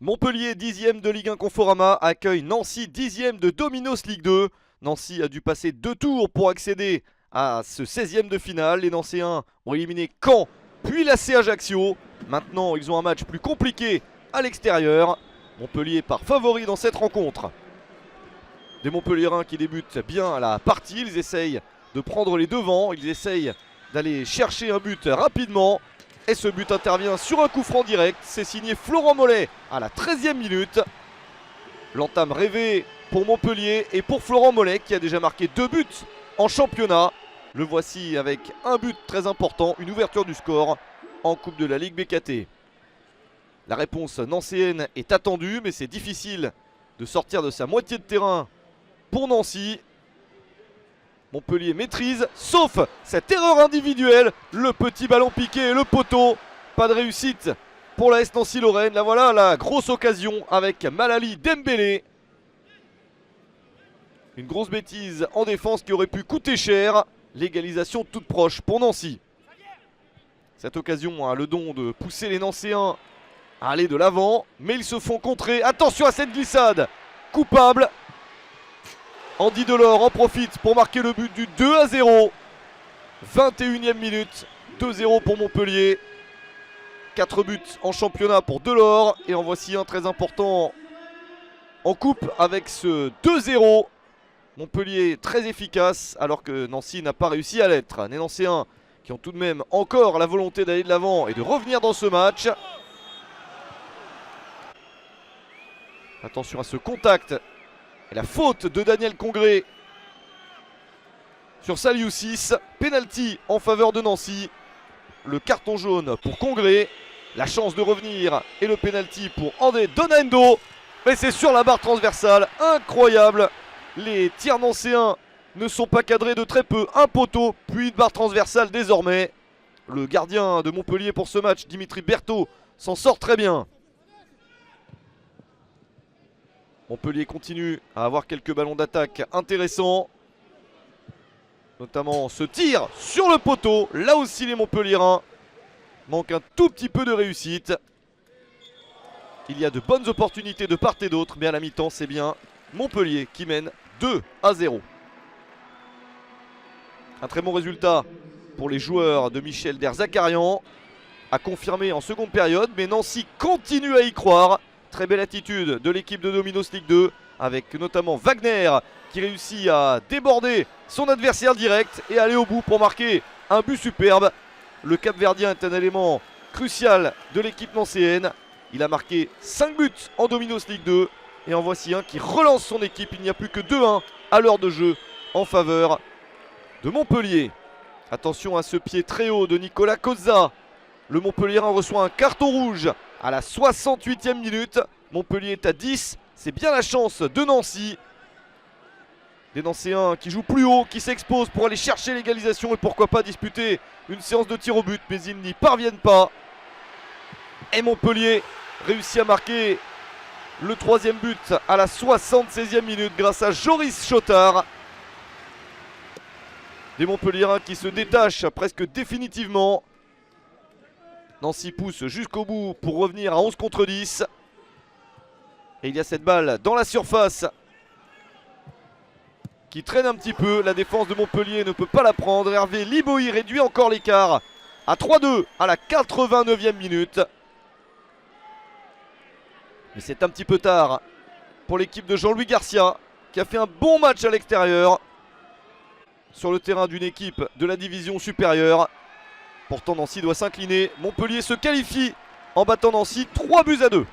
Montpellier 10e de Ligue 1 Conforama accueille Nancy 10e de Dominos Ligue 2. Nancy a dû passer 2 tours pour accéder à ce 16e de finale. Les Nancéens ont éliminé Caen puis l'AC Ajaccio. Maintenant ils ont un match plus compliqué à l'extérieur. Montpellier part favori dans cette rencontre. Des Montpelliérains qui débutent bien la partie. Ils essayent de prendre les devants. Ils essayent d'aller chercher un but rapidement. Et ce but intervient sur un coup franc direct. C'est signé Florent Mollet à la 13e minute. L'entame rêvée pour Montpellier et pour Florent Mollet qui a déjà marqué 2 buts en championnat. Le voici avec un but très important, une ouverture du score en Coupe de la Ligue BKT. La réponse nancéenne est attendue, mais c'est difficile de sortir de sa moitié de terrain pour Nancy. Montpellier maîtrise, sauf cette erreur individuelle, le petit ballon piqué et le poteau. Pas de réussite pour la S Nancy-Lorraine. Là voilà la grosse occasion avec Malali Dembélé. Une grosse bêtise en défense qui aurait pu coûter cher. L'égalisation toute proche pour Nancy. Cette occasion a le don de pousser les Nancéens à aller de l'avant, mais ils se font contrer. Attention à cette glissade, coupable. Andy Delors en profite pour marquer le but du 2-0. 21e minute, 2-0 pour Montpellier. 4 buts en championnat pour Delors. Et en voici un très important en coupe avec ce 2-0. Montpellier très efficace alors que Nancy n'a pas réussi à l'être. Les Nancéens qui ont tout de même encore la volonté d'aller de l'avant et de revenir dans ce match. Attention à ce contact. Et la faute de Daniel Congré sur Saliou6. Penalty en faveur de Nancy. Le carton jaune pour Congré. La chance de revenir et le penalty pour André Donendo. Mais c'est sur la barre transversale. Incroyable. Les tirs nancéens ne sont pas cadrés de très peu. Un poteau puis une barre transversale désormais. Le gardien de Montpellier pour ce match, Dimitri Berthaud, s'en sort très bien. Montpellier continue à avoir quelques ballons d'attaque intéressants. Notamment ce tir sur le poteau. Là aussi les Montpelliérains manquent un tout petit peu de réussite. Il y a de bonnes opportunités de part et d'autre. Mais à la mi-temps c'est bien Montpellier qui mène 2-0. Un très bon résultat pour les joueurs de Michel Derzakarian. A confirmé en seconde période. Mais Nancy continue à y croire. Très belle attitude de l'équipe de Dominos Ligue 2 avec notamment Wagner qui réussit à déborder son adversaire direct et aller au bout pour marquer un but superbe. Le Cap-Verdien est un élément crucial de l'équipe nancéenne. Il a marqué 5 buts en Dominos Ligue 2 et en voici un qui relance son équipe. Il n'y a plus que 2-1 à l'heure de jeu en faveur de Montpellier. Attention à ce pied très haut de Nicolas Cozza. Le Montpelliérain reçoit un carton rouge à la 68e minute. Montpellier est à 10. C'est bien la chance de Nancy. Des Nancéens qui jouent plus haut, qui s'exposent pour aller chercher l'égalisation et pourquoi pas disputer une séance de tir au but. Mais ils n'y parviennent pas. Et Montpellier réussit à marquer le 3e but à la 76e minute grâce à Joris Chotard. Des Montpelliérains qui se détachent presque définitivement. Nancy pousse jusqu'au bout pour revenir à 11 contre 10. Et il y a cette balle dans la surface qui traîne un petit peu. La défense de Montpellier ne peut pas la prendre. Hervé Liboy réduit encore l'écart à 3-2 à la 89e minute. Mais c'est un petit peu tard pour l'équipe de Jean-Louis Garcia qui a fait un bon match à l'extérieur sur le terrain d'une équipe de la division supérieure. Pourtant Nancy doit s'incliner. Montpellier se qualifie en battant Nancy 3-2.